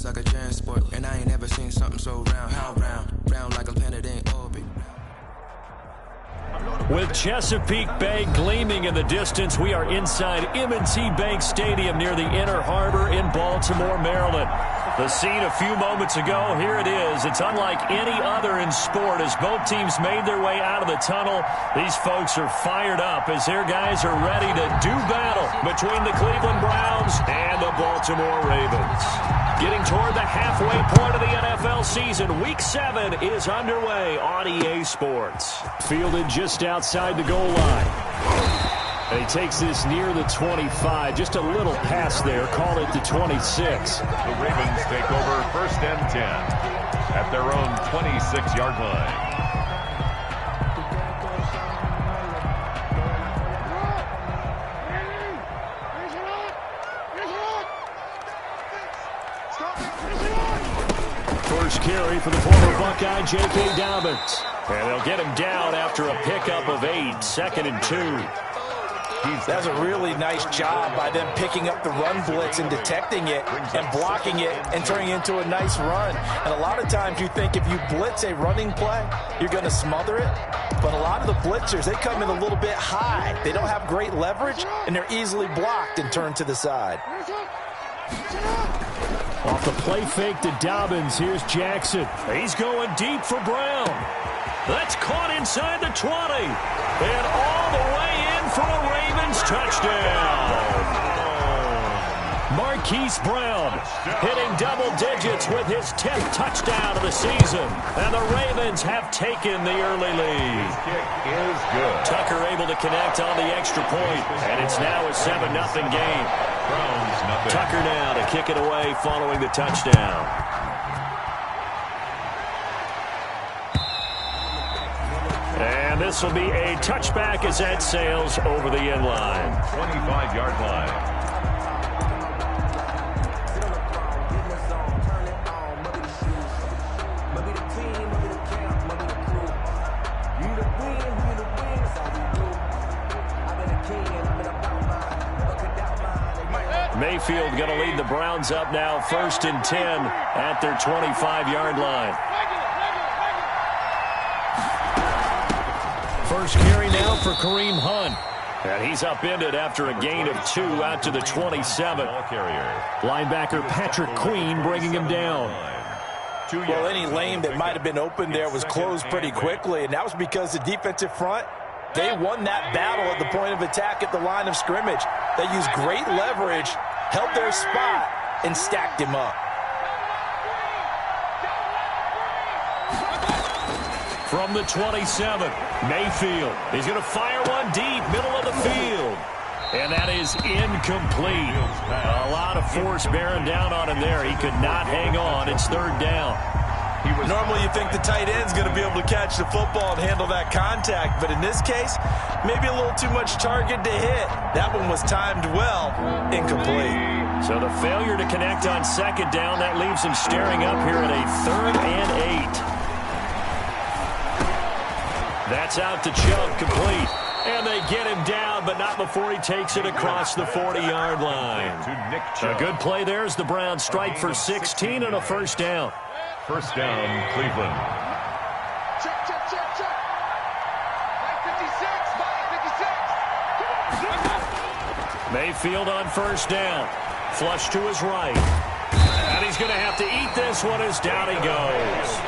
like a transport. And I ain't never seen something so round. How round? Round like a planet in orbit. With Chesapeake Bay gleaming in the distance, we are inside M&T Bank Stadium near the Inner Harbor in Baltimore, Maryland. The scene a few moments ago, here it is. It's unlike any other in sport as both teams made their way out of the tunnel. These folks are fired up as their guys are ready to do battle between the Cleveland Browns and the Baltimore Ravens. Getting toward the halfway point of the NFL season, Week 7 is underway on EA Sports. Fielded just outside the goal line. And he takes this near the 25. Just a little pass there. Call it the 26. The Ravens take over 1st and 10 at their own 26-yard line. First carry for the former Buckeye, J.K. Dobbins. And they'll get him down after a pickup of 8, 2nd and 2. That's a really nice job by them picking up the run blitz and detecting it and blocking it and turning it into a nice run. And a lot of times you think if you blitz a running play, you're going to smother it. But a lot of the blitzers, they come in a little bit high. They don't have great leverage, and they're easily blocked and turned to the side. Off the play fake to Dobbins, here's Jackson. He's going deep for Brown. That's caught inside the 20. And all the way in for a Ravens touchdown. Marquise Brown hitting double digits with his 10th touchdown of the season. And the Ravens have taken the early lead. His kick is good. Tucker able to connect on the extra point. And it's now a 7-0 game. Browns nothing. Tucker now to kick it away following the touchdown. And this will be a touchback as that sails over the end line. 25-yard line. Mayfield going to lead the Browns up now, 1st and 10 at their 25-yard line. First carry now for Kareem Hunt. And he's upended after a gain of 2 out to the 27. Linebacker Patrick Queen bringing him down. Well, any lane that might have been open there was closed pretty quickly, and that was because the defensive front, they won that battle at the point of attack at the line of scrimmage. They used great leverage, held their spot, and stacked him up. From the 27, Mayfield. He's going to fire one deep, middle of the field. And that is incomplete. A lot of force bearing down on him there. He could not hang on. It's 3rd down. Normally you think the tight end's going to be able to catch the football and handle that contact, but in this case, maybe a little too much target to hit. That one was timed well, incomplete. So the failure to connect on 2nd down, that leaves him staring up here at a 3rd and 8. That's out to Chubb, complete. And they get him down, but not before he takes it across the 40-yard line. A good play there as the Browns strike for 16 and a 1st down. 1st down, Cleveland. Check. 56. Mayfield on 1st down. Flush to his right. And he's going to have to eat this one as down he goes.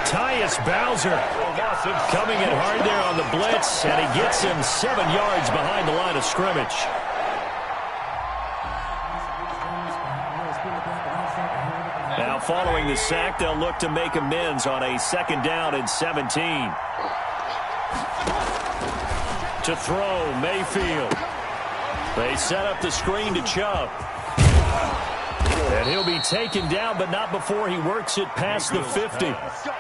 Tyus Bowser coming in hard there on the blitz, and he gets him 7 yards behind the line of scrimmage. Now following the sack, they'll look to make amends on a 2nd down and 17. To throw, Mayfield. They set up the screen to Chubb. And he'll be taken down, but not before he works it past the 50.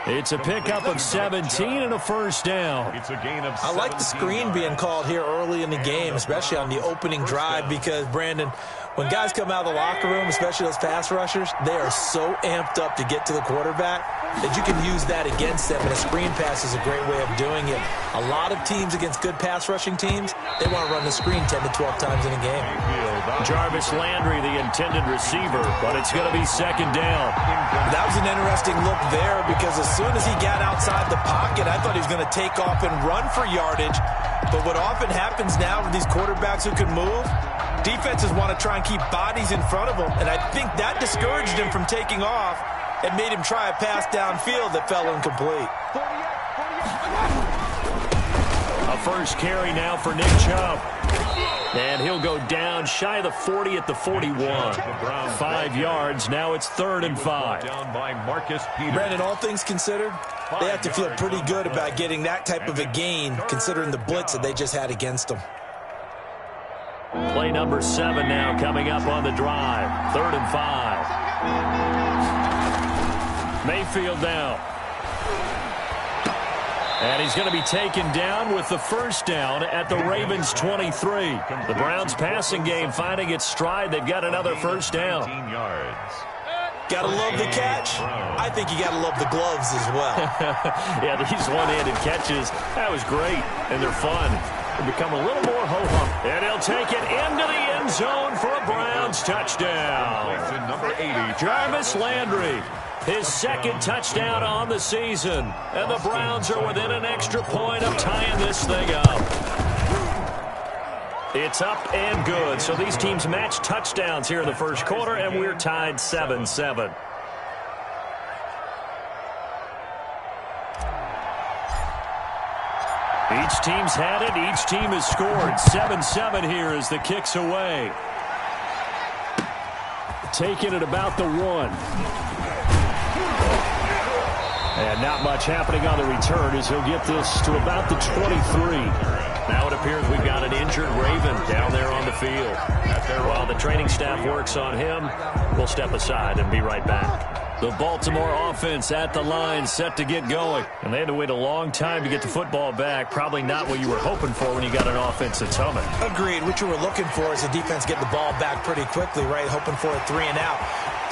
It's a pickup of 17 and a 1st down. It's a gain of 17. I like the screen being called here early in the game, especially on the opening drive, because, Brandon, when guys come out of the locker room, especially those pass rushers, they are so amped up to get to the quarterback that you can use that against them, and a screen pass is a great way of doing it. A lot of teams against good pass rushing teams, they want to run the screen 10 to 12 times in a game. Jarvis Landry, the intended receiver, but it's going to be second down. That was an interesting look there because as soon as he got outside the pocket, I thought he was going to take off and run for yardage. But what often happens now with these quarterbacks who can move, defenses want to try and keep bodies in front of them, and I think that discouraged him from taking off and made him try a pass downfield that fell incomplete. A first carry now for Nick Chubb. And he'll go down shy of the 40 at the 41. 5 yards. Now it's 3rd and 5. Down by Marcus Peters. Brandon, all things considered, they have to feel pretty good about getting that type of a gain considering the blitz that they just had against them. Play number 7 now coming up on the drive. 3rd and 5. Mayfield now. And he's going to be taken down with the first down at the Ravens' 23. The Browns' passing game finding its stride. They've got another first down. 18 yards. Gotta love the catch. I think you gotta love the gloves as well. Yeah, these one-handed catches, that was great, and they're fun. They become a little more ho-hum. And he'll take it into the end zone for a Browns touchdown. Number 80, Jarvis Landry. His second touchdown on the season. And the Browns are within an extra point of tying this thing up. It's up and good. So these teams match touchdowns here in the first quarter, and we're tied 7-7. Each team's had it. Each team has scored. 7-7 here as the kick's away. Taking it about the 1. And not much happening on the return as he'll get this to about the 23. Now it appears we've got an injured Raven down there on the field. While the training staff works on him, we'll step aside and be right back. The Baltimore offense at the line, set to get going. And they had to wait a long time to get the football back. Probably not what you were hoping for when you got an offense that's humming. Agreed. What you were looking for is the defense getting the ball back pretty quickly, right? Hoping for a 3 and out.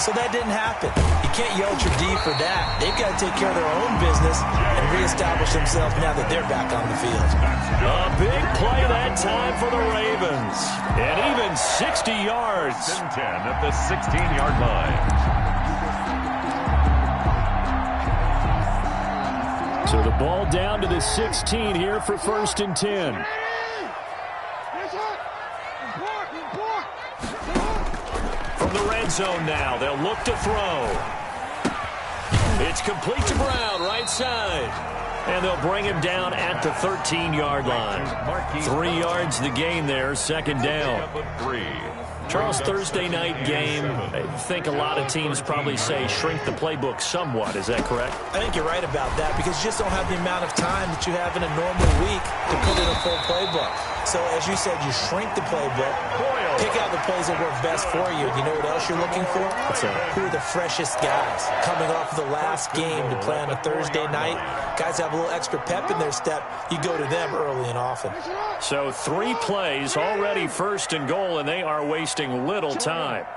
So that didn't happen. You can't yell at your D for that. They've got to take care of their own business and reestablish themselves now that they're back on the field. A big play that time for the Ravens. And even 60 yards. 10 at the 16-yard line. So the ball down to the 16 here for 1st and 10. From the red zone now, they'll look to throw. It's complete to Brown, right side. And they'll bring him down at the 13-yard line. 3 yards the gain there, 2nd down. Charles, Thursday night game, I think a lot of teams probably say shrink the playbook somewhat. Is that correct? I think you're right about that because you just don't have the amount of time that you have in a normal week to put in a full playbook. So, as you said, you shrink the playbook, pick out the plays that work best for you. You know what else you're looking for? Who are the freshest guys coming off the last game to play on a Thursday night? Guys have a little extra pep in their step. You go to them early and often. So 3 plays already 1st and goal, and they are wasting little time.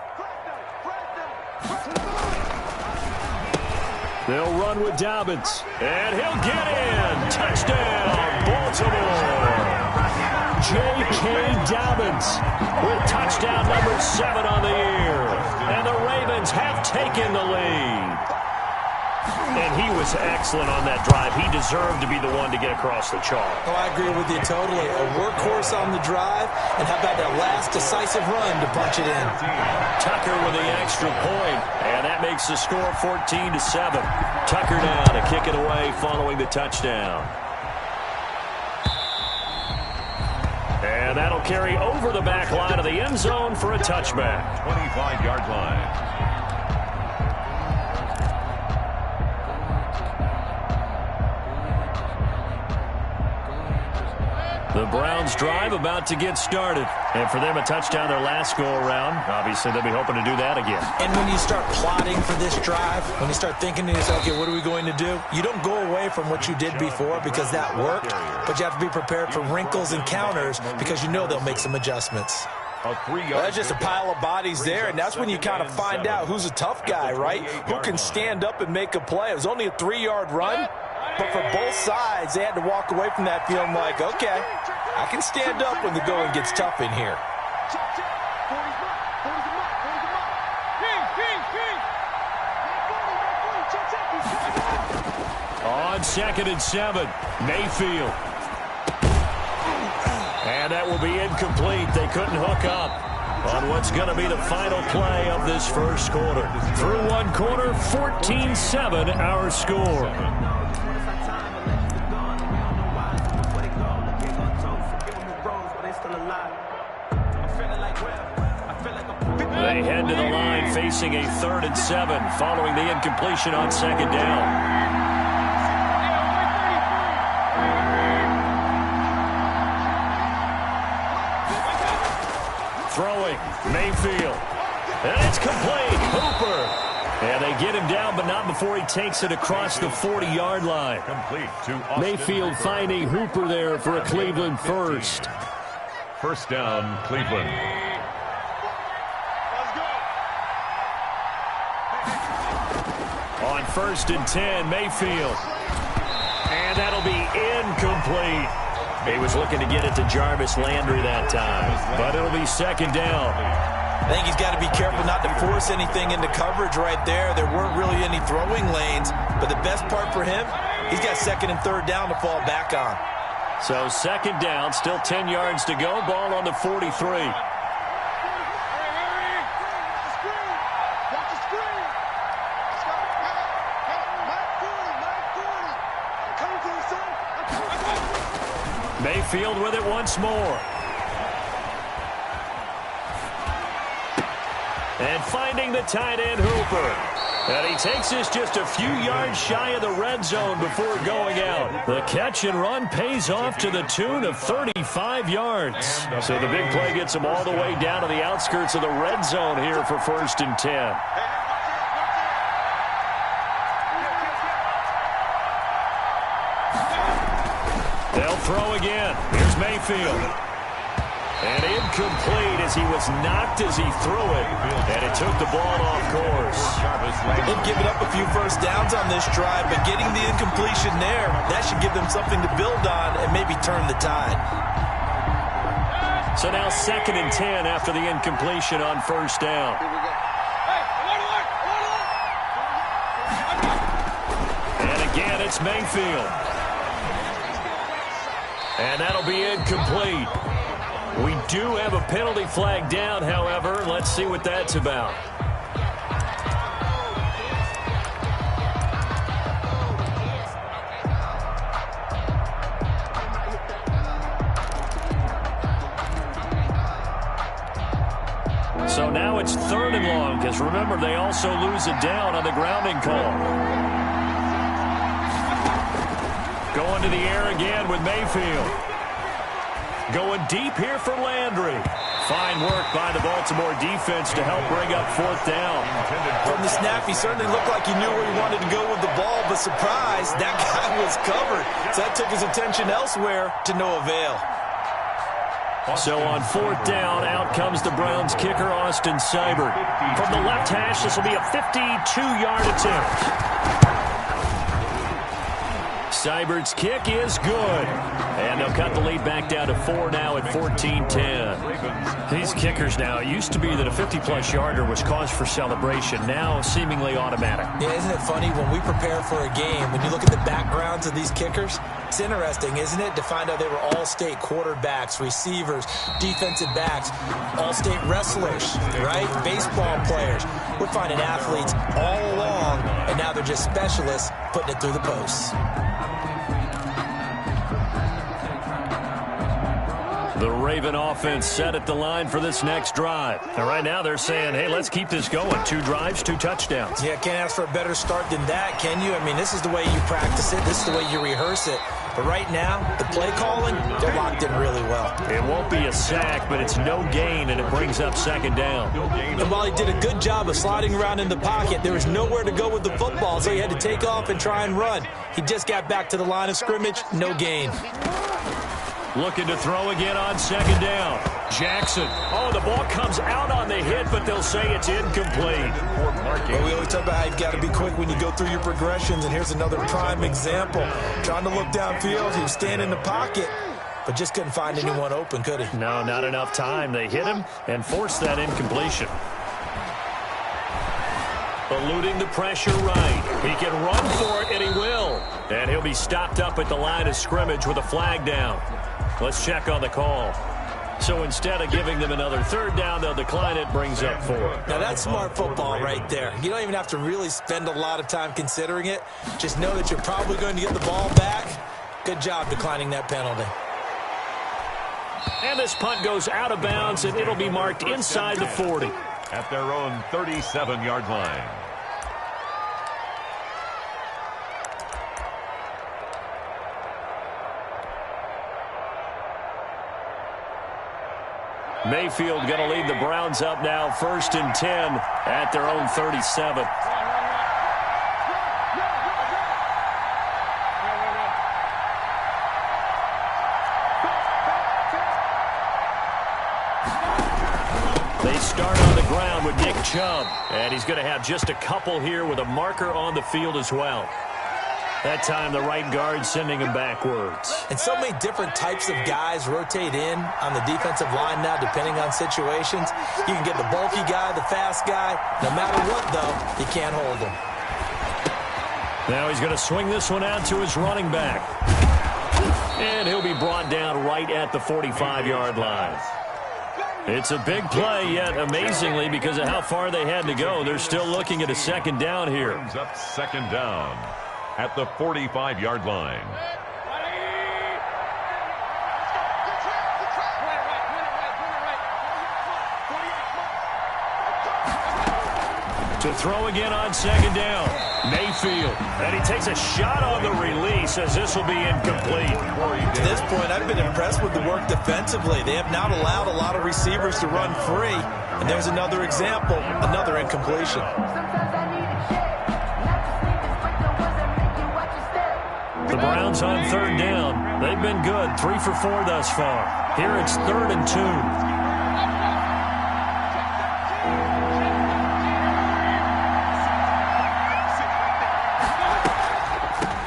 They'll run with Dobbins, and he'll get in. Touchdown, Baltimore. J.K. Dobbins with touchdown number 7 on the year. And the Ravens have taken the lead. And he was excellent on that drive. He deserved to be the one to get across the chalk. Oh, I agree with you totally. A workhorse on the drive, and how about that last decisive run to punch it in? Tucker with the extra point, and that makes the score 14-7. Tucker now to kick it away following the touchdown. And that'll carry over the back line of the end zone for a touchback. 25-yard line. The Browns drive about to get started. And for them, a touchdown their last go-around. Obviously, they'll be hoping to do that again. And when you start plotting for this drive, when you start thinking to yourself, okay, what are we going to do? You don't go away from what you did before because that worked, but you have to be prepared for wrinkles and counters because you know they'll make some adjustments. That's just a pile of bodies there, and that's when you kind of find out who's a tough guy, right? Who can stand up and make a play. It was only a 3-yard run, but for both sides, they had to walk away from that feeling like, okay, I can stand up when the going gets tough in here. on 2nd and 7. Mayfield. And that will be incomplete. They couldn't hook up on what's going to be the final play of this first quarter. Through one quarter, 14-7 our score. They head to the line facing a 3rd and 7 following the incompletion on 2nd down. Throwing, Mayfield. And it's complete. Hooper. And they get him down, but not before he takes it across the 40-yard line. Complete to Austin Mayfield Hooper. finding Hooper there for a Cleveland first. First down, Cleveland. On 1st and 10, Mayfield. And that'll be incomplete. He was looking to get it to Jarvis Landry that time, but it'll be 2nd down. I think he's got to be careful not to force anything into coverage right there. There weren't really any throwing lanes, but the best part for him, he's got 2nd and 3rd down to fall back on. So 2nd down, still 10 yards to go, ball on the 43. Mayfield with it once more. And finding the tight end, Hooper. And he takes this just a few yards shy of the red zone before going out. The catch and run pays off to the tune of 35 yards. So the big play gets him all the way down to the outskirts of the red zone here for 1st and 10. They'll throw again. Here's Mayfield. And incomplete as he was knocked as he threw it. And it took the ball off course. They've given up a few first downs on this drive, but getting the incompletion there, that should give them something to build on and maybe turn the tide. So now 2nd and 10 after the incompletion on 1st down. And again, it's Mayfield. And that'll be incomplete. We do have a penalty flag down, however. Let's see what that's about. So now it's 3rd and long, because remember, they also lose it down on the grounding call. Going to the air again with Mayfield. Going deep here for Landry. Fine work by the Baltimore defense to help bring up 4th down. From the snap, he certainly looked like he knew where he wanted to go with the ball, but surprise, that guy was covered. So that took his attention elsewhere to no avail. So on 4th down, out comes the Browns kicker, Austin Seibert. From the left hash, this will be a 52-yard attempt. Seibert's kick is good. And they'll cut the lead back down to 4 now at 14-10. These kickers now, it used to be that a 50-plus yarder was cause for celebration. Now seemingly automatic. Yeah, isn't it funny when we prepare for a game, when you look at the backgrounds of these kickers, it's interesting, isn't it, to find out they were all-state quarterbacks, receivers, defensive backs, all-state wrestlers, right? Baseball players. We're finding athletes all along, and now they're just specialists putting it through the posts. The Raven offense set at the line for this next drive. And right now they're saying, hey, let's keep this going. 2 drives, 2 touchdowns. Yeah, can't ask for a better start than that, can you? I mean, this is the way you practice it. This is the way you rehearse it. But right now, the play calling, they're locked in really well. It won't be a sack, but it's no gain, and it brings up 2nd down. And while he did a good job of sliding around in the pocket, there was nowhere to go with the football, so he had to take off and try and run. He just got back to the line of scrimmage, no gain. Looking to throw again on 2nd down. Jackson. Oh, the ball comes out on the hit, but they'll say it's incomplete. Well, we always talk about how you've got to be quick when you go through your progressions, and here's another prime example. Trying to look downfield, he was standing in the pocket, but just couldn't find anyone open, could he? No, not enough time. They hit him and forced that incompletion. Eluding the pressure right. He can run for it, and he will. And he'll be stopped up at the line of scrimmage with a flag down. Let's check on the call. So instead of giving them another third down, they'll decline it, brings up 4. Now, that's smart football right there. You don't even have to really spend a lot of time considering it. Just know that you're probably going to get the ball back. Good job declining that penalty. And this punt goes out of bounds, and it'll be marked inside the 40. At their own 37-yard line. Mayfield going to lead the Browns up now, 1st and 10 at their own 37. They start on the ground with Nick Chubb, and he's going to have just a couple here with a marker on the field as well. That time, the right guard sending him backwards. And so many different types of guys rotate in on the defensive line now, depending on situations. You can get the bulky guy, the fast guy. No matter what, though, you can't hold him. Now he's going to swing this one out to his running back. And he'll be brought down right at the 45-yard line. It's a big play, yet amazingly, because of how far they had to go, they're still looking at a second down here. Brings up second down at the 45-yard line. To throw again on second down, Mayfield. And he takes a shot on the release as this will be incomplete. To this point, I've been impressed with the work defensively. They have not allowed a lot of receivers to run free. And there's another example, another incompletion. The Browns on third down. They've been good, 3 for 4 thus far. Here it's 3rd and 2.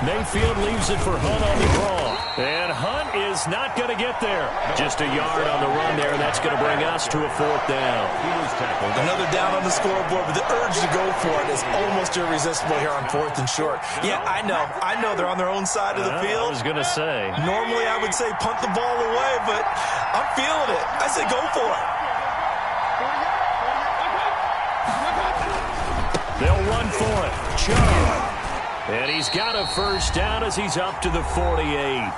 Mayfield leaves it for Hunt on the draw. And Hunt is not going to get there. Just a yard on the run there, and that's going to bring us to a 4th down. Another down on the scoreboard, but the urge to go for it is almost irresistible here on 4th and short. Yeah, I know they're on their own side of the field. I was going to say. Normally I would say punt the ball away, but I'm feeling it. I say go for it. They'll run for it. Chubb. And he's got a first down as he's up to the 48.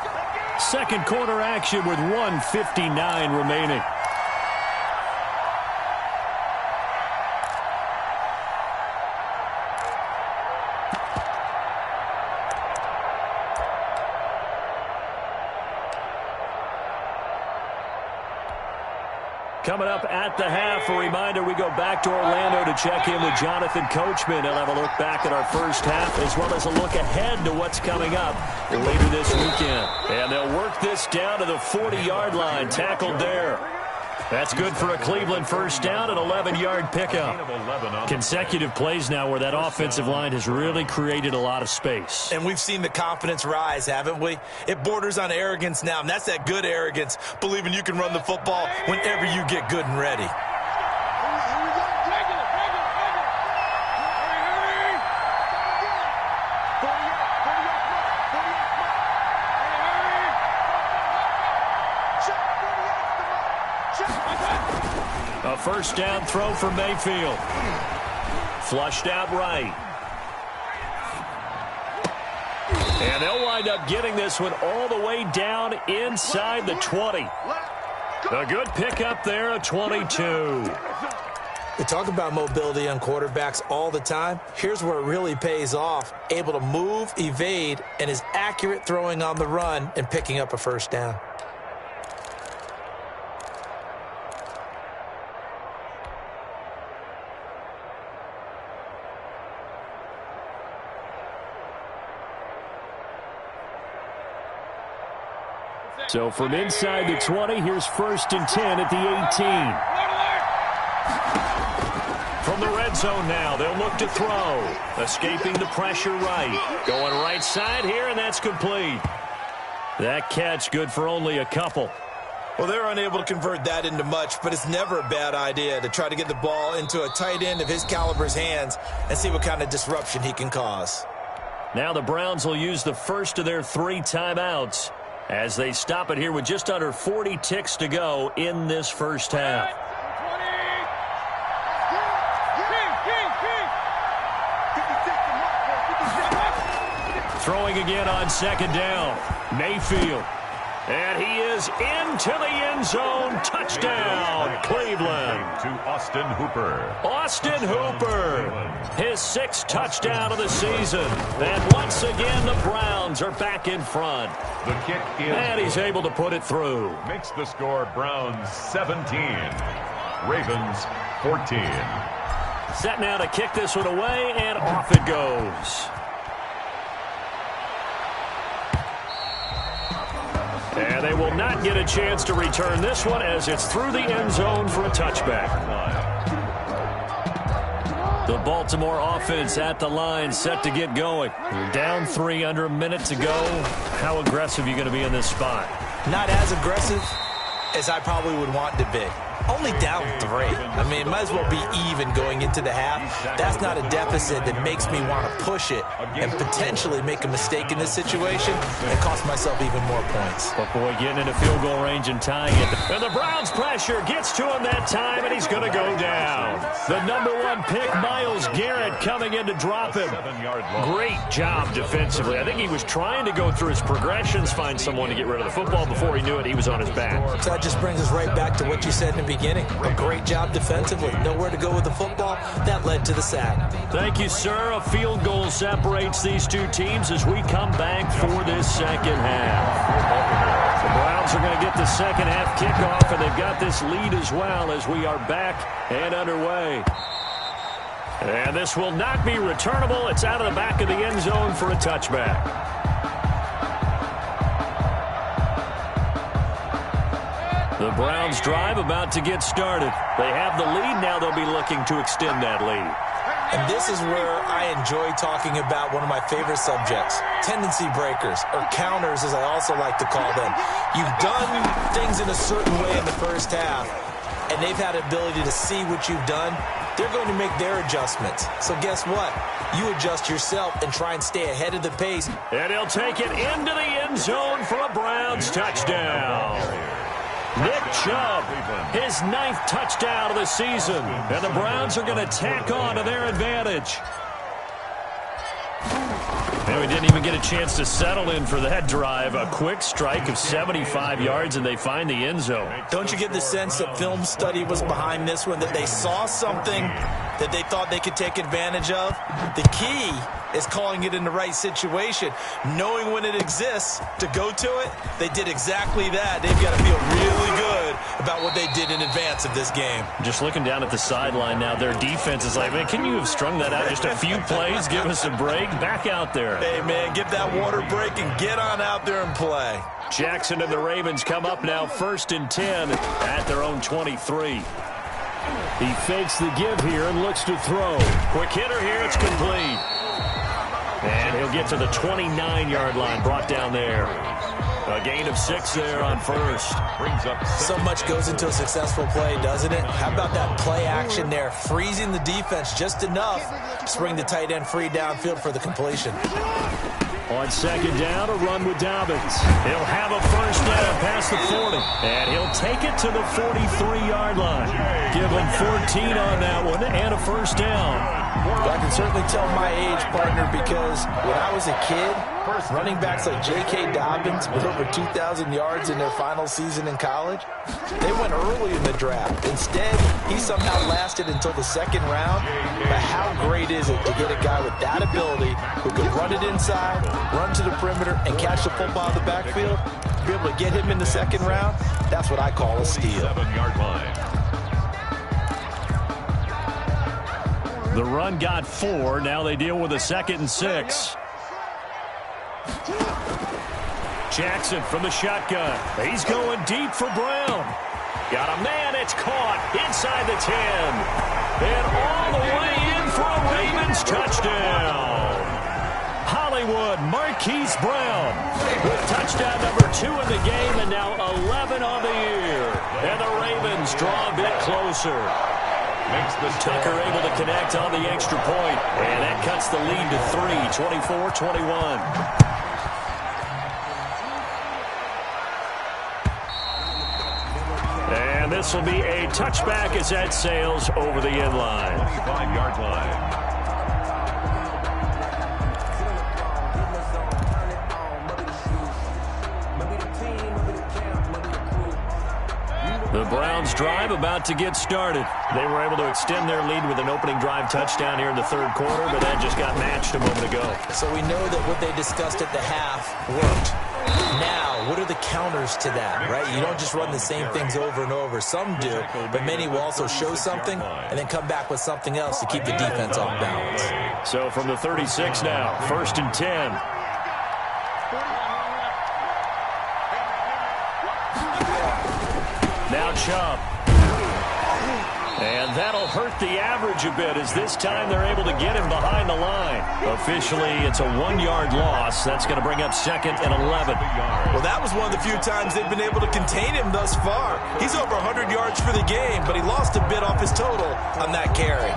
Second quarter action with 1:59 remaining. Coming up at the half, a reminder, we go back to Orlando to check in with Jonathan Coachman. He'll have a look back at our first half as well as a look ahead to what's coming up later this weekend. And they'll work this down to the 40-yard line, tackled there. That's good for a Cleveland first down, an 11-yard pickup. Consecutive plays now where that offensive line has really created a lot of space. And we've seen the confidence rise, haven't we? It borders on arrogance now, and that's that good arrogance, believing you can run the football whenever you get good and ready. A first down throw for Mayfield. Flushed out right. And they'll wind up getting this one all the way down inside the 20. A good pickup there, a 22. We talk about mobility on quarterbacks all the time. Here's where it really pays off. Able to move, evade, and is accurate throwing on the run and picking up a first down. So from inside the 20, here's 1st and 10 at the 18. From the red zone now, they'll look to throw. Escaping the pressure right. Going right side here, and that's complete. That catch good for only a couple. Well, they're unable to convert that into much, but it's never a bad idea to try to get the ball into a tight end of his caliber's hands and see what kind of disruption he can cause. Now the Browns will use the first of their 3 timeouts as they stop it here with just under 40 ticks to go in this first half. Throwing again on second down. Mayfield. And he is into the end zone. Touchdown, Cleveland. To Austin Hooper. Austin Hooper, his 6th touchdown of the season. And once again, the Browns are back in front. The kick is... And he's able to put it through. Makes the score Browns 17. Ravens 14. Set now to kick this one away, and off it goes. And they will not get a chance to return this one as it's through the end zone for a touchback. The Baltimore offense at the line, set to get going. Down 3 under a minute to go. How aggressive are you going to be in this spot? Not as aggressive as I probably would want to be. Only down 3. I mean, it might as well be even going into the half. That's not a deficit that makes me want to push it and potentially make a mistake in this situation and cost myself even more points. But boy, getting into field goal range and tying it. And the Browns pressure gets to him that time, and he's going to go down. The number 1 pick, Myles Garrett, coming in to drop him. Great job defensively. I think he was trying to go through his progressions, find someone to get rid of the football. Before he knew it, he was on his back. So that just brings us right back to what you said in the beginning. A great job defensively. Nowhere to go with the football. That led to the sack. Thank you, sir. A field goal separates these 2 teams as we come back for this second half. The Browns are going to get the second half kickoff, and they've got this lead as well as we are back and underway. And this will not be returnable. It's out of the back of the end zone for a touchback. The Browns drive about to get started. They have the lead. Now they'll be looking to extend that lead. And this is where I enjoy talking about one of my favorite subjects, tendency breakers, or counters as I also like to call them. You've done things in a certain way in the first half, and they've had the ability to see what you've done. They're going to make their adjustments. So guess what? You adjust yourself and try and stay ahead of the pace. And he'll take it into the end zone for a Browns touchdown. Nick Chubb, his 9th touchdown of the season. And the Browns are going to tack on to their advantage. And we didn't even get a chance to settle in for that drive. A quick strike of 75 yards, and they find the end zone. Don't you get the sense that film study was behind this one, that they saw something that they thought they could take advantage of? The key is calling it in the right situation, knowing when it exists to go to it. They did exactly that. They've got to feel really good about what they did in advance of this game. Just looking down at the sideline now, their defense is like, man, can you have strung that out just a few plays? Give us a break. Back out there. Hey, man, give that water break and get on out there and play. Jackson and the Ravens come up now 1st and 10 at their own 23. He fakes the give here and looks to throw. Quick hitter here. It's complete. And he'll get to the 29-yard line, brought down there. A gain of 6 there on first. Brings up so much goes into a successful play, doesn't it? How about that play action there, freezing the defense just enough to bring the tight end free downfield for the completion. On second down, a run with Dobbins. He'll have a first down past the 40. And he'll take it to the 43-yard line. Give him 14 on that one and a first down. Well, I can certainly tell my age, partner, because when I was a kid, running backs like J.K. Dobbins with over 2,000 yards in their final season in college, they went early in the draft. Instead, he somehow lasted until the 2nd round. But how great is it to get a guy with that ability who can run it inside, run to the perimeter, and catch the football in the backfield? Be able to get him in the 2nd round, that's what I call a steal. 7-yard line. The run got 4. Now they deal with a 2nd and 6. Jackson from the shotgun. He's going deep for Brown. Got a man. It's caught inside the 10. And all the way in for a Ravens touchdown. Hollywood, Marquise Brown with touchdown number 2 in the game and now 11 on the year. And the Ravens draw a bit closer. Tucker able to connect on the extra point, and that cuts the lead to 3, 24-21. And this will be a touchback as that sails over the end line. 5-yard line. The Browns drive about to get started. They were able to extend their lead with an opening drive touchdown here in the third quarter, but that just got matched a moment ago. So we know that what they discussed at the half worked. Now, what are the counters to that, right? You don't just run the same things over and over. Some do, but many will also show something and then come back with something else to keep the defense off balance. So from the 36 now, 1st and 10. Now Chubb. And that'll hurt the average a bit as this time they're able to get him behind the line. Officially, it's a 1-yard loss. That's going to bring up 2nd and 11. Well, that was one of the few times they've been able to contain him thus far. He's over 100 yards for the game, but he lost a bit off his total on that carry.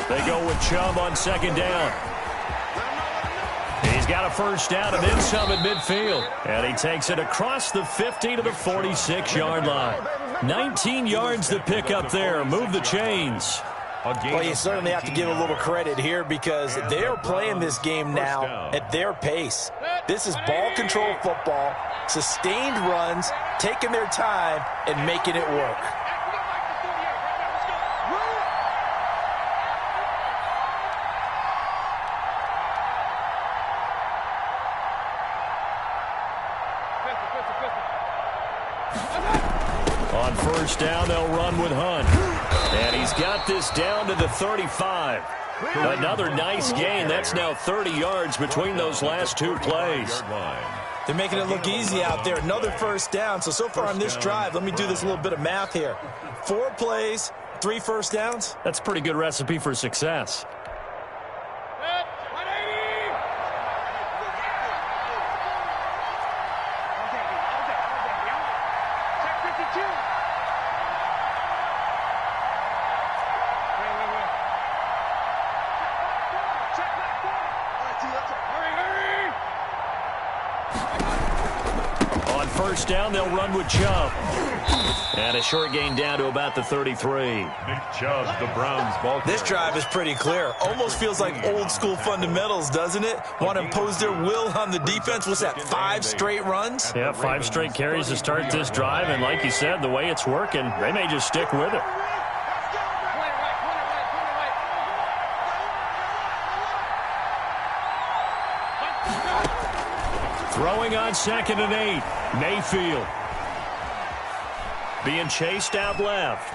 They go with Chubb on 2nd down. He's got a 1st down and then some at midfield. And he takes it across the 50 to the 46-yard line. 19 yards to pick up there. Move the chains. Well, you certainly have to give a little credit here because they're playing this game now at their pace. This is ball control football, sustained runs, taking their time, and making it work. On 1st down, they'll run with Hunt. And he's got this down to the 35. Another nice gain. That's now 30 yards between those last 2 plays. They're making it look easy out there. Another 1st down. So far on this drive, let me do this little bit of math here. 4 plays, 3 1st downs. That's a pretty good recipe for success. On 1st down, they'll run with Chubb. And a short gain down to about the 33. Nick Chubb, the Browns ball. This drive is pretty clear. Almost feels like old school fundamentals, doesn't it? Want to impose their will on the defense. What's that, 5 straight runs? Yeah, 5 straight carries to start this drive. And like you said, the way it's working, they may just stick with it. Throwing on 2nd and 8. Mayfield. Being chased out left.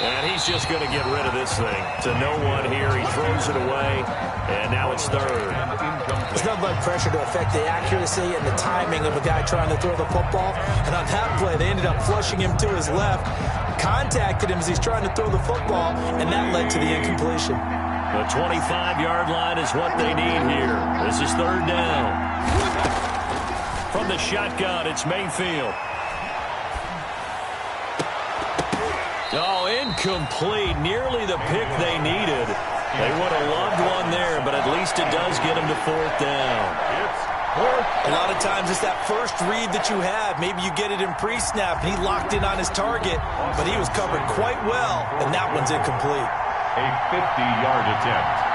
And he's just going to get rid of this thing. To no one here. He throws it away. And now it's 3rd. There's nothing like pressure to affect the accuracy and the timing of a guy trying to throw the football. And on that play, they ended up flushing him to his left. Contacted him as he's trying to throw the football. And that led to the incompletion. The 25-yard line is what they need here. This is 3rd down. From the shotgun, it's Mayfield. Oh, incomplete. Nearly the pick they needed. They would have loved one there, but at least it does get them to 4th down. A lot of times it's that first read that you have. Maybe you get it in pre-snap, and he locked in on his target, but he was covered quite well, and that one's incomplete. A 50-yard attempt.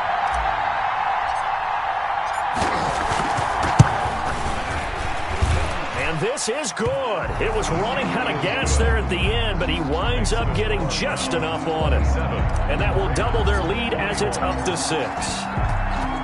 This is good. It was running out of gas there at the end, but he winds up getting just enough on it. And that will double their lead as it's up to 6.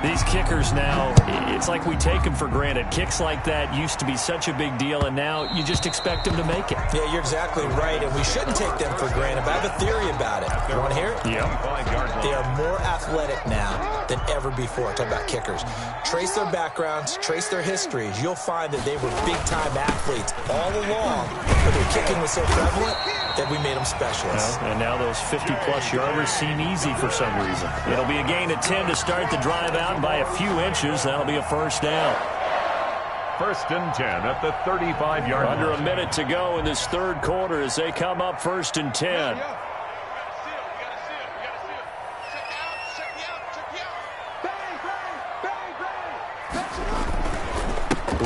These kickers now, it's like we take them for granted. Kicks like that used to be such a big deal, and now you just expect them to make it. Yeah, you're exactly right, and we shouldn't take them for granted, but I have a theory about it. You want to hear it? Yeah. They are more athletic now than ever before. Talk about kickers. Trace their backgrounds, trace their histories. You'll find that they were big-time athletes all along, but their kicking was so prevalent that we made them specialists. Well, and now those 50-plus yarders seem easy for some reason. It'll be a gain of 10 to start the drive out by a few inches. That'll be a first down. First and 10 at the 35-yard line. Under a minute to go in this third quarter as they come up first and 10.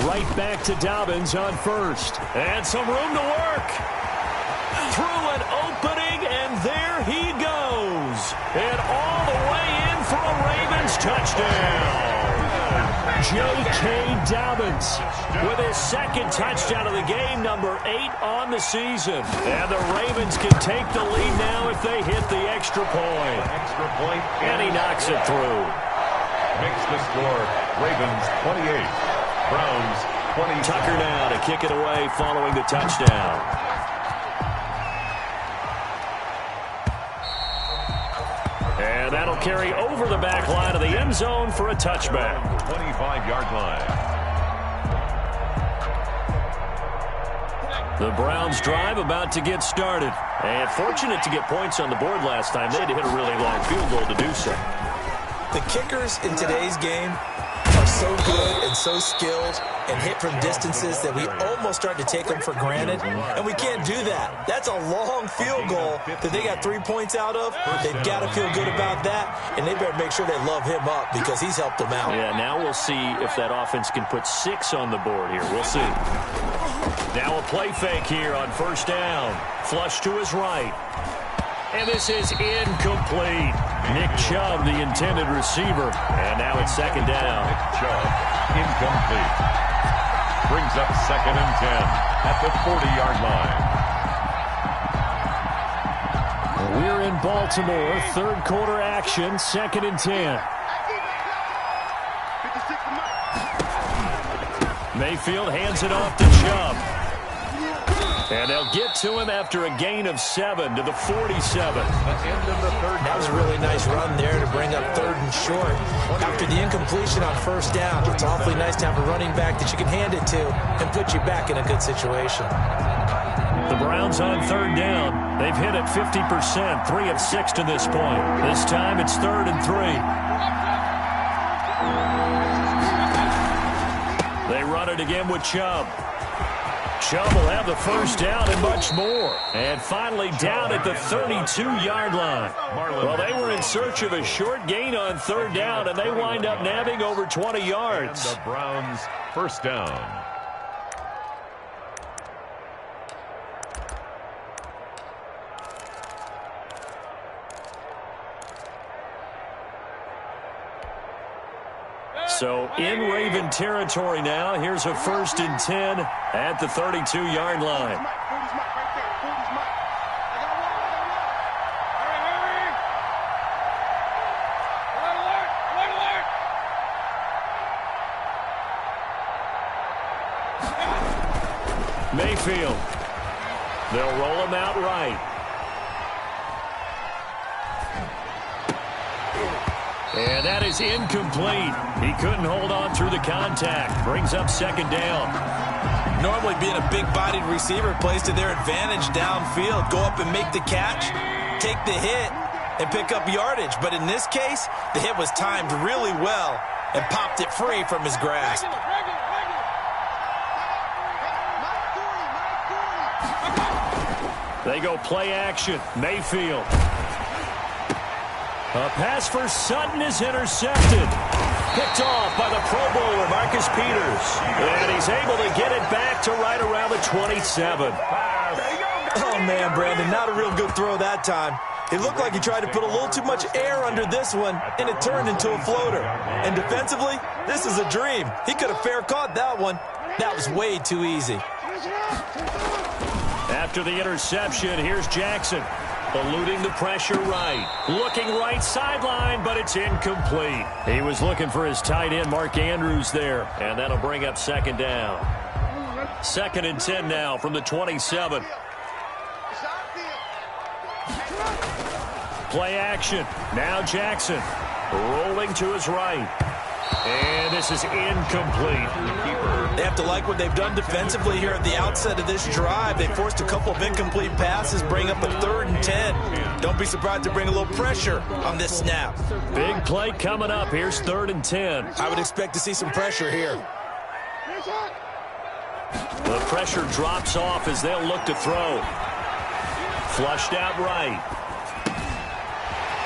Right back to Dobbins on first. And some room to work. Through an opening, and there he goes. And all the way in for a Ravens touchdown. J.K. Dobbins with his second touchdown of the game, number 8 on the season. And the Ravens can take the lead now if they hit the extra point. And he knocks it through. Makes the score Ravens 28, Browns 20. Tucker now to kick it away following the touchdown. And that'll carry over the back line of the end zone for a touchback. 25-yard line. The Browns drive about to get started. And fortunate to get points on the board last time. They had to hit a really long field goal to do so. The kickers in today's game are so good and so skilled and hit from distances that we almost start to take them for granted, and we can't do that. That's a long field goal that they got 3 points out of. They've got to feel good about that, and they better make sure they love him up because he's helped them out. Yeah, now we'll see if that offense can put 6 on the board here. We'll see. Now a play fake here on first down. Flush to his right. And this is incomplete. Nick Chubb, the intended receiver. And now it's second down. Nick Chubb, incomplete. Brings up second and 10 at the 40-yard line. We're in Baltimore. Third quarter action. Second and 10. Mayfield hands it off to Chubb. And they'll get to him after a gain of 7 to the 47. That was a really nice run there to bring up third and short. After the incompletion on first down, it's awfully nice to have a running back that you can hand it to and put you back in a good situation. The Browns on third down. They've hit it 50%, 3 of 6 to this point. This time it's 3rd and 3. They run it again with Chubb. Chubb will have the first down and much more. And finally down at the 32-yard line. Well, they were in search of a short gain on third down, and they wind up nabbing over 20 yards. And the Browns first down. So in Raven territory now. Here's a 1st and 10 at the 32-yard line. Mayfield. They'll roll him out right. And that is incomplete. He couldn't hold on through the contact. Brings up second down. Normally being a big-bodied receiver plays to their advantage downfield. Go up and make the catch, take the hit, and pick up yardage. But in this case, the hit was timed really well and popped it free from his grasp. They go play action. Mayfield. A pass for Sutton is intercepted. Picked off by the Pro Bowler, Marcus Peters. And he's able to get it back to right around the 27. Oh, man, Brandon, not a real good throw that time. It looked like he tried to put a little too much air under this one, and it turned into a floater. And defensively, this is a dream. He could have fair caught that one. That was way too easy. After the interception, here's Jackson. Eluding the pressure right. Looking right sideline, but it's incomplete. He was looking for his tight end, Mark Andrews, there. And that'll bring up second down. 2nd and 10 now from the 27. Play action. Now Jackson rolling to his right. And this is incomplete. They have to like what they've done defensively here at the outset of this drive. They forced a couple of incomplete passes, bring up a 3rd and 10. Don't be surprised to bring a little pressure on this snap. Big play coming up. Here's 3rd and 10. I would expect to see some pressure here. The pressure drops off as they'll look to throw. Flushed out right.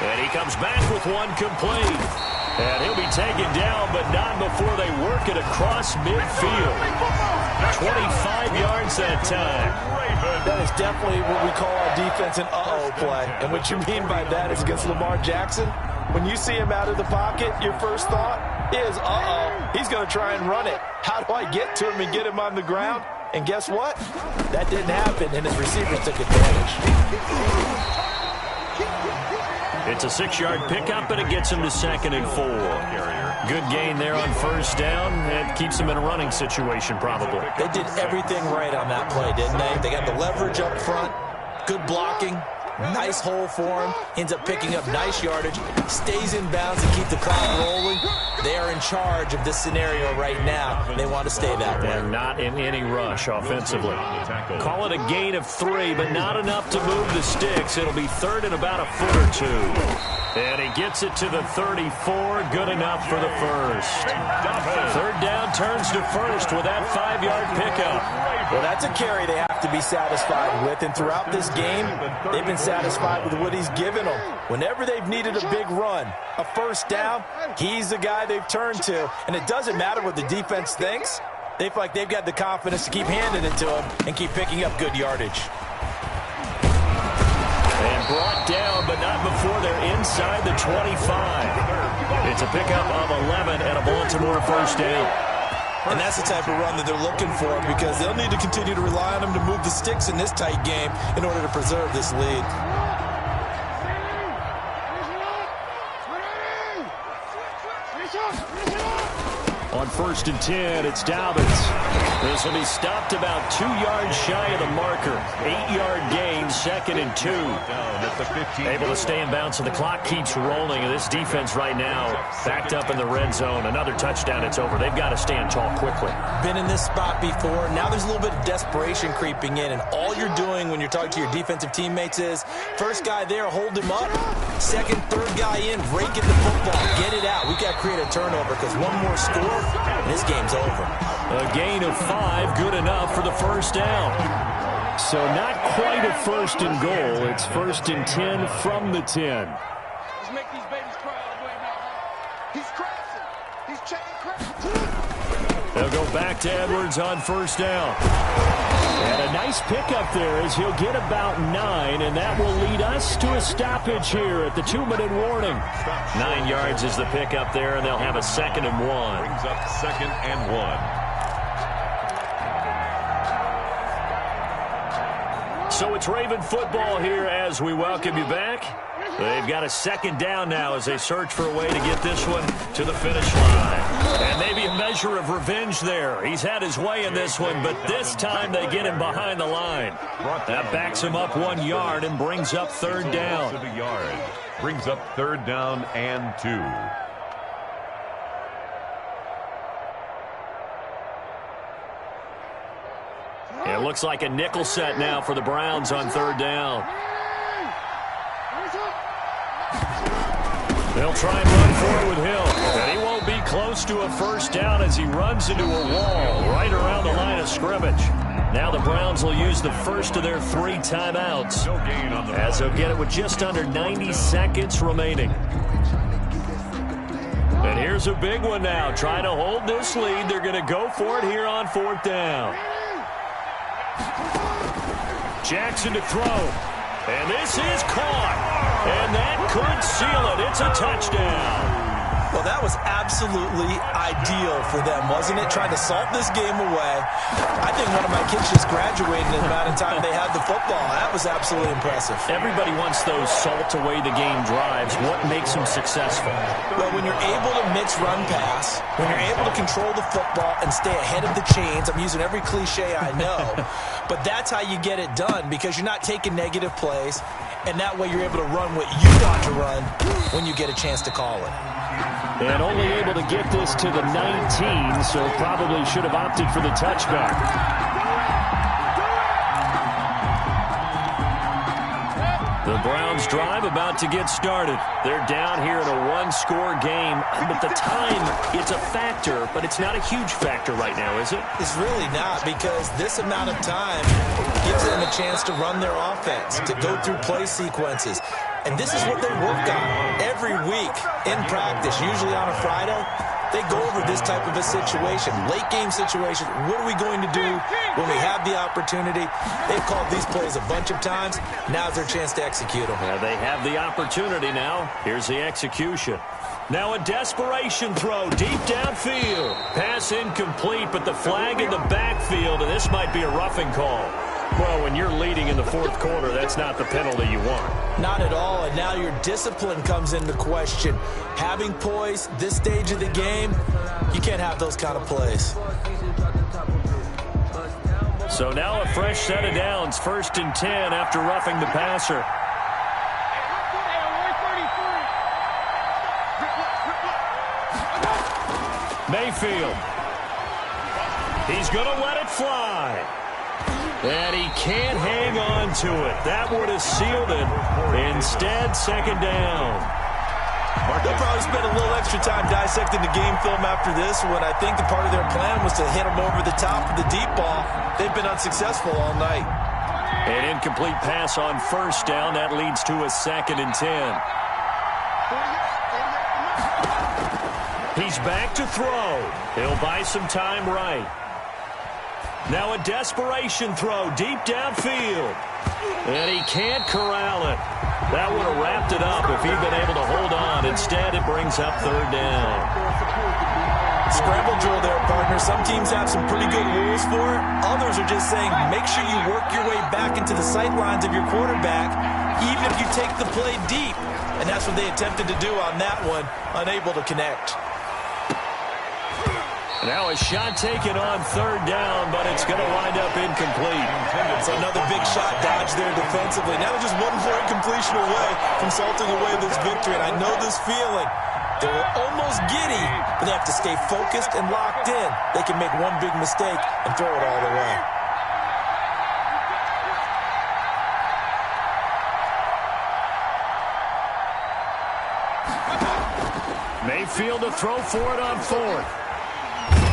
And he comes back with one complete. And he'll be taken down, but not before they work it across midfield. 25 yards that time. That is definitely what we call our defense an uh-oh play. And what you mean by that is against Lamar Jackson, when you see him out of the pocket, your first thought is, uh-oh, he's going to try and run it. How do I get to him and get him on the ground? And guess what? That didn't happen, and his receivers took advantage. It's a 6-yard pickup, and it gets him to 2nd and 4. Good gain there on 1st down. It keeps him in a running situation, probably. They did everything right on that play, didn't they? They got the leverage up front, good blocking, nice hole for him, ends up picking up nice yardage, stays in bounds and keep the clock rolling. They are in charge of this scenario right now. They want to stay that way. And not in any rush offensively. Call it a gain of 3, but not enough to move the sticks. It'll be 3rd and about a foot or 2. And he gets it to the 34. Good enough for the first. 3rd down turns to first with that 5-yard pickup. Well, that's a carry they have to be satisfied with. And throughout this game, they've been satisfied with what he's given them. Whenever they've needed a big run, a 1st down, he's the guy they've turned to. And it doesn't matter what the defense thinks. They feel like they've got the confidence to keep handing it to him and keep picking up good yardage. And brought down, but not before they're inside the 25. It's a pickup of 11 and a Baltimore 1st down. And that's the type of run that they're looking for, because they'll need to continue to rely on him to move the sticks in this tight game in order to preserve this lead. On 1st and 10, it's Dobbins. This will be stopped about 2 yards shy of the marker. 8-yard gain, 2nd and 2. Able to stay in bounds, so the clock keeps rolling. And this defense right now backed up in the red zone. Another touchdown, it's over. They've got to stand tall quickly. Been in this spot before. Now there's a little bit of desperation creeping in. And all you're doing when you're talking to your defensive teammates is, first guy there, hold him up. 2nd, 3rd guy in, rake at the football. Get it out. We've got to create a turnover, because one more score, and this game's over. A gain of 5, good enough for the 1st down. So not quite a 1st and goal. It's 1st and 10 from the 10. Let's make these babies cry all the way now. He's crazy. He's checking crazy. They'll go back to Edwards on 1st down. And a nice pickup there as he'll get about 9, and that will lead us to a stoppage here at the 2-minute warning. 9 yards is the pickup there, and they'll have a 2nd and 1. Brings up 2nd and 1. So it's Raven football here as we welcome you back. They've got a 2nd down now as they search for a way to get this one to the finish line. And maybe a measure of revenge there. He's had his way in this one, but this time they get him behind the line. That backs him up 1 yard and brings up 3rd down. Brings up 3rd down and 2. It looks like a nickel set now for the Browns on 3rd down. They'll try and run forward with Hill. And he won't be close to a 1st down as he runs into a wall right around the line of scrimmage. Now the Browns will use the first of their 3 timeouts as they'll get it with just under 90 seconds remaining. And here's a big one now. Trying to hold this lead. They're going to go for it here on 4th down. Jackson to throw. And this is caught. And that could seal it. It's a touchdown. Well, that was absolutely ideal for them, wasn't it? Trying to salt this game away. I think one of my kids just graduated in the amount of time they had the football. That was absolutely impressive. Everybody wants those salt away the game drives. What makes them successful? Well, when you're able to mix run pass, when you're able to control the football and stay ahead of the chains, I'm using every cliche I know, but that's how you get it done, because you're not taking negative plays, and that way you're able to run what you want to run when you get a chance to call it. And only able to get this to the 19, so probably should have opted for the touchback. The Browns drive about to get started. They're down here in a one-score game, but the time, it's a factor, but it's not a huge factor right now, is it? It's really not, because this amount of time gives them a chance to run their offense, to go through play sequences. And this is what they work on every week in practice, usually on a Friday. They go over this type of a situation, late-game situation. What are we going to do when we have the opportunity? They've called these plays a bunch of times. Now's their chance to execute them. Yeah, they have the opportunity now. Here's the execution. Now a desperation throw deep downfield. Pass incomplete, but the flag in the backfield, and this might be a roughing call. Well, when you're leading in the fourth quarter, that's not the penalty you want. Not at all, and now your discipline comes into question. Having poise this stage of the game, you can't have those kind of plays. So now a fresh set of downs, 1st and 10 after roughing the passer. Mayfield. He's going to let it fly. And he can't hang on to it. That would have sealed it. Instead, 2nd down. They'll probably spend a little extra time dissecting the game film after this one. I think the part of their plan was to hit them over the top of the deep ball. They've been unsuccessful all night. An incomplete pass on 1st down. That leads to a 2nd and 10. He's back to throw. He'll buy some time right. Now a desperation throw deep downfield. And he can't corral it. That would have wrapped it up if he'd been able to hold on. Instead, it brings up 3rd down. Scramble drill there, partner. Some teams have some pretty good rules for it. Others are just saying, make sure you work your way back into the sight lines of your quarterback, even if you take the play deep. And that's what they attempted to do on that one, unable to connect. Now a shot taken on 3rd down, but it's going to wind up incomplete. It's another big shot dodge there defensively. Now just one more incompletion away from salting away this victory. And I know this feeling. They were almost giddy, but they have to stay focused and locked in. They can make one big mistake and throw it all away. Mayfield to throw for it on 4th.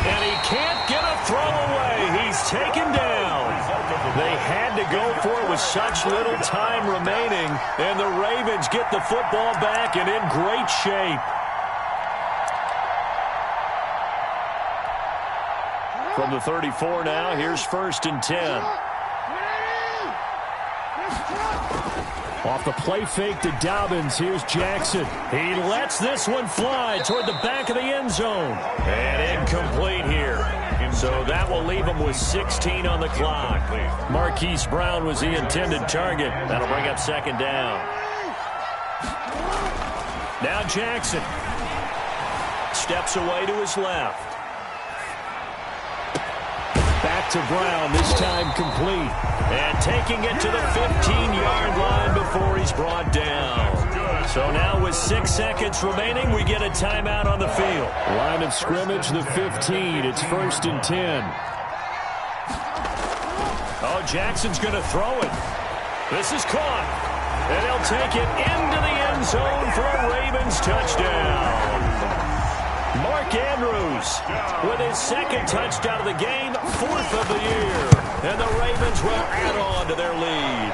And he can't get a throw away. He's taken down. They had to go for it with such little time remaining. And the Ravens get the football back and in great shape. From the 34 now, here's 1st and 10. Off the play fake to Dobbins, here's Jackson. He lets this one fly toward the back of the end zone. And incomplete here. So that will leave him with 16 on the clock. Marquise Brown was the intended target. That'll bring up 2nd down. Now Jackson steps away to his left. Back to Brown, this time complete. And taking it to the 15-yard line before he's brought down. So now with 6 seconds remaining, we get a timeout on the field. Line of scrimmage, the 15. It's 1st and 10. Oh, Jackson's going to throw it. This is caught. And he'll take it into the end zone for a Ravens touchdown. Mark Andrews with his 2nd touchdown of the game, 4th of the year. And the Ravens will add on to their lead.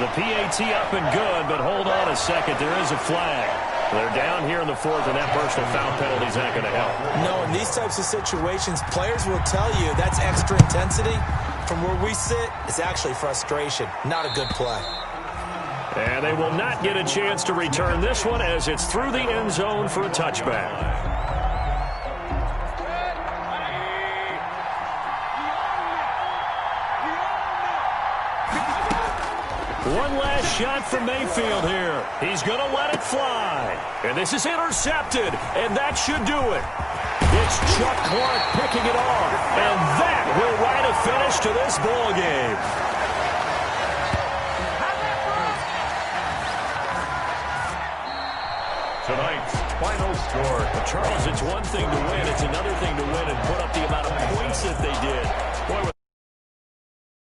The PAT up and good, but hold on a second. There is a flag. They're down here in the 4th, and that personal foul penalty is not going to help. No, in these types of situations, players will tell you that's extra intensity. From where we sit, it's actually frustration, not a good play. And they will not get a chance to return this one as it's through the end zone for a touchback. One last shot from Mayfield here. He's going to let it fly. And this is intercepted, and that should do it. It's Chuck Clark picking it off, and that will write a finish to this ball game. Tonight's final score. Charles, it's one thing to win. It's another thing to win and put up the amount of points that they did.